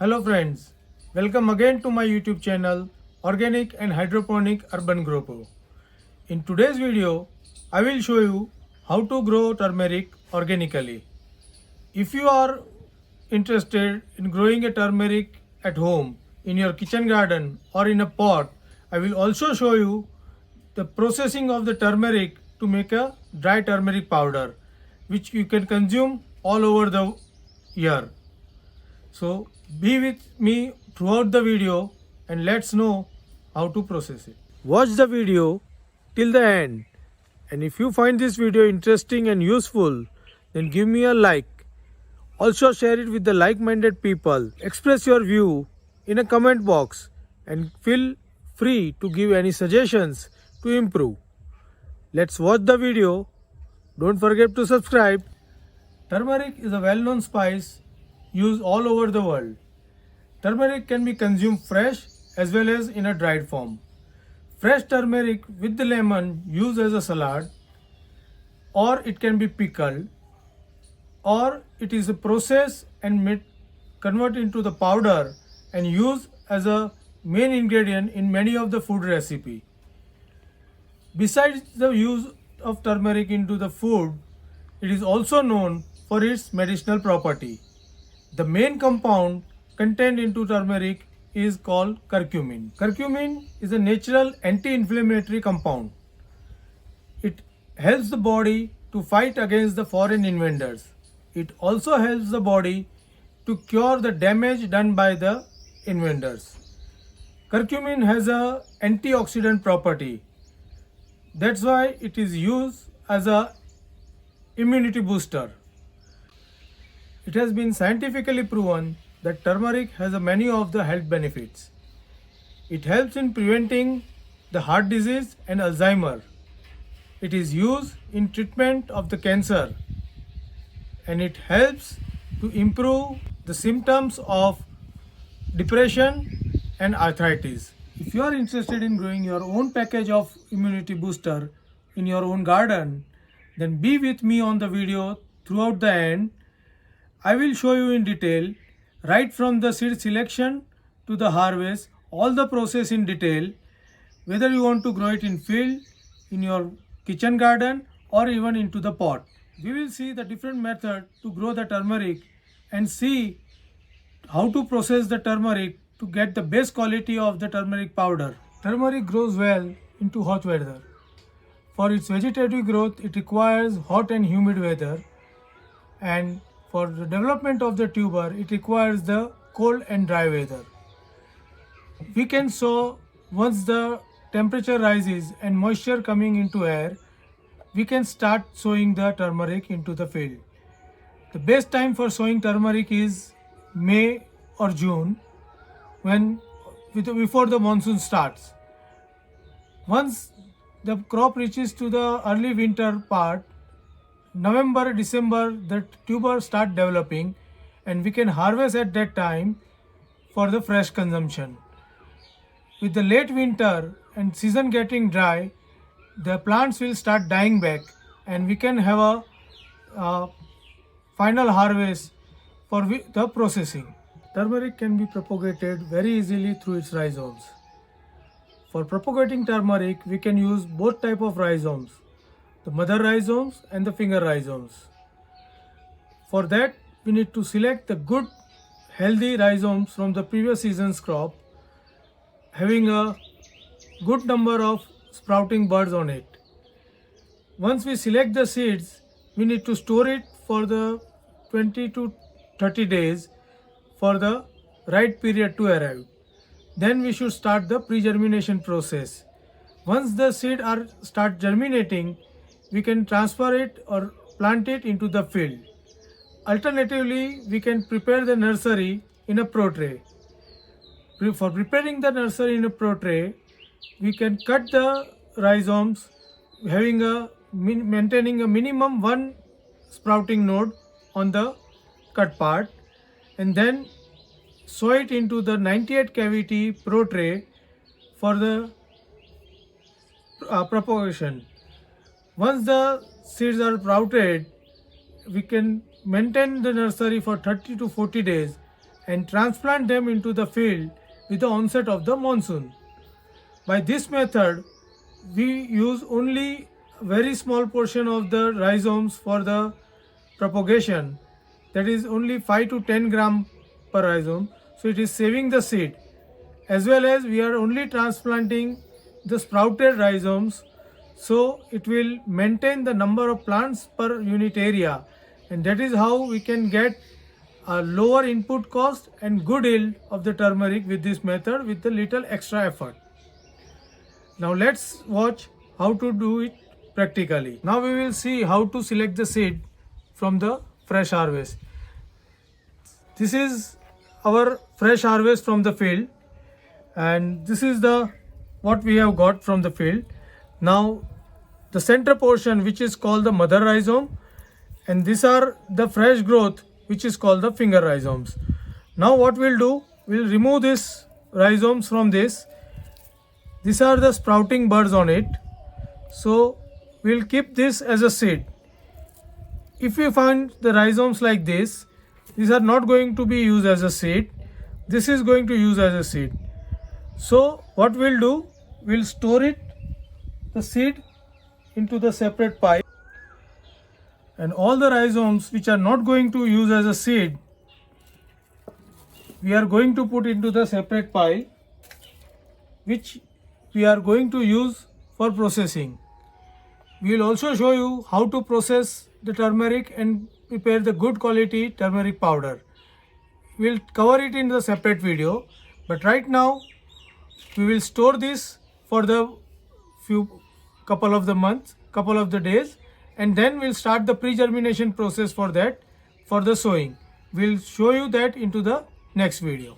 Hello friends, welcome again to my YouTube channel Organic and Hydroponic Urban Grow Pro. In today's video, I will show you how to grow turmeric organically. If you are interested in growing a turmeric at home, in your kitchen garden or in a pot, I will also show you the processing of the turmeric to make a dry turmeric powder which you can consume all over the year. So be with me throughout the video and let's know how to process it. Watch the video till the end, and if you find this video interesting and useful, then give me a like. Also share it with the like-minded people. Express your view in a comment box and feel free to give any suggestions to improve. Let's watch the video. Don't forget to subscribe. Turmeric is a well-known spice used all over the world. Turmeric can be consumed fresh as well as in a dried form. Fresh turmeric with the lemon used as a salad, or it can be pickled, or it is a process and converted into the powder and used as a main ingredient in many of the food recipe. Besides the use of turmeric into the food, it is also known for its medicinal property. The main compound contained into turmeric is called curcumin. Curcumin is a natural anti-inflammatory compound. It helps the body to fight against the foreign invaders. It also helps the body to cure the damage done by the invaders. Curcumin has a antioxidant property. That's why it is used as a immunity booster. It has been scientifically proven that turmeric has many of the health benefits. It helps in preventing the heart disease and Alzheimer. It is used in treatment of the cancer, and it helps to improve the symptoms of depression and arthritis. If you are interested in growing your own package of immunity booster in your own garden, then be with me on the video throughout the end. I will show you in detail, right from the seed selection to the harvest, all the process in detail, whether you want to grow it in field, in your kitchen garden, or even into the pot. We will see the different method to grow the turmeric and see how to process the turmeric to get the best quality of the turmeric powder. Turmeric grows well into hot weather. For its vegetative growth, it requires hot and humid weather, and for the development of the tuber, it requires the cold and dry weather. We can sow once the temperature rises and moisture coming into air. We can start sowing the turmeric into the field. The best time for sowing turmeric is May or June, before the monsoon starts. Once the crop reaches to the early winter part, November, December, the tuber start developing, and we can harvest at that time for the fresh consumption. With the late winter and season getting dry, the plants will start dying back, and we can have a final harvest for the processing. Turmeric can be propagated very easily through its rhizomes. For propagating turmeric, we can use both type of rhizomes, the mother rhizomes and the finger rhizomes. For that, we need to select the good healthy rhizomes from the previous season's crop, having a good number of sprouting buds on it. Once we select the seeds, we need to store it for the 20 to 30 days for the right period to arrive. Then we should start the pre-germination process. Once the seeds start germinating, we can transfer it or plant it into the field. Alternatively, we can prepare the nursery in a pro tray. For preparing the nursery in a pro tray, we can cut the rhizomes, maintaining a minimum one sprouting node on the cut part, and then sow it into the 98 cavity pro tray for the propagation. Once the seeds are sprouted, we can maintain the nursery for 30 to 40 days and transplant them into the field with the onset of the monsoon. By this method, we use only a very small portion of the rhizomes for the propagation, that is only 5 to 10 gram per rhizome, so it is saving the seed, as well as we are only transplanting the sprouted rhizomes, so it will maintain the number of plants per unit area, and that is how we can get a lower input cost and good yield of the turmeric with this method with a little extra effort. Now let's watch how to do it practically. Now we will see how to select the seed from the fresh harvest. This is our fresh harvest from the field, and this is the what we have got from the field. Now the center portion, which is called the mother rhizome, and these are the fresh growth, which is called the finger rhizomes. Now what we'll do, we'll remove this rhizomes from this. These are the sprouting buds on it, so we'll keep this as a seed. If we find the rhizomes like this, these are not going to be used as a seed. This is going to use as a seed. So what we'll do, we'll store it, the seed, into the separate pile, and all the rhizomes which are not going to use as a seed, we are going to put into the separate pile, which we are going to use for processing. We will also show you how to process the turmeric and prepare the good quality turmeric powder. We will cover it in the separate video, but right now we will store this for the couple of the days, and then we'll start the pre-germination process for that, for the sowing. We'll show you that into the next video.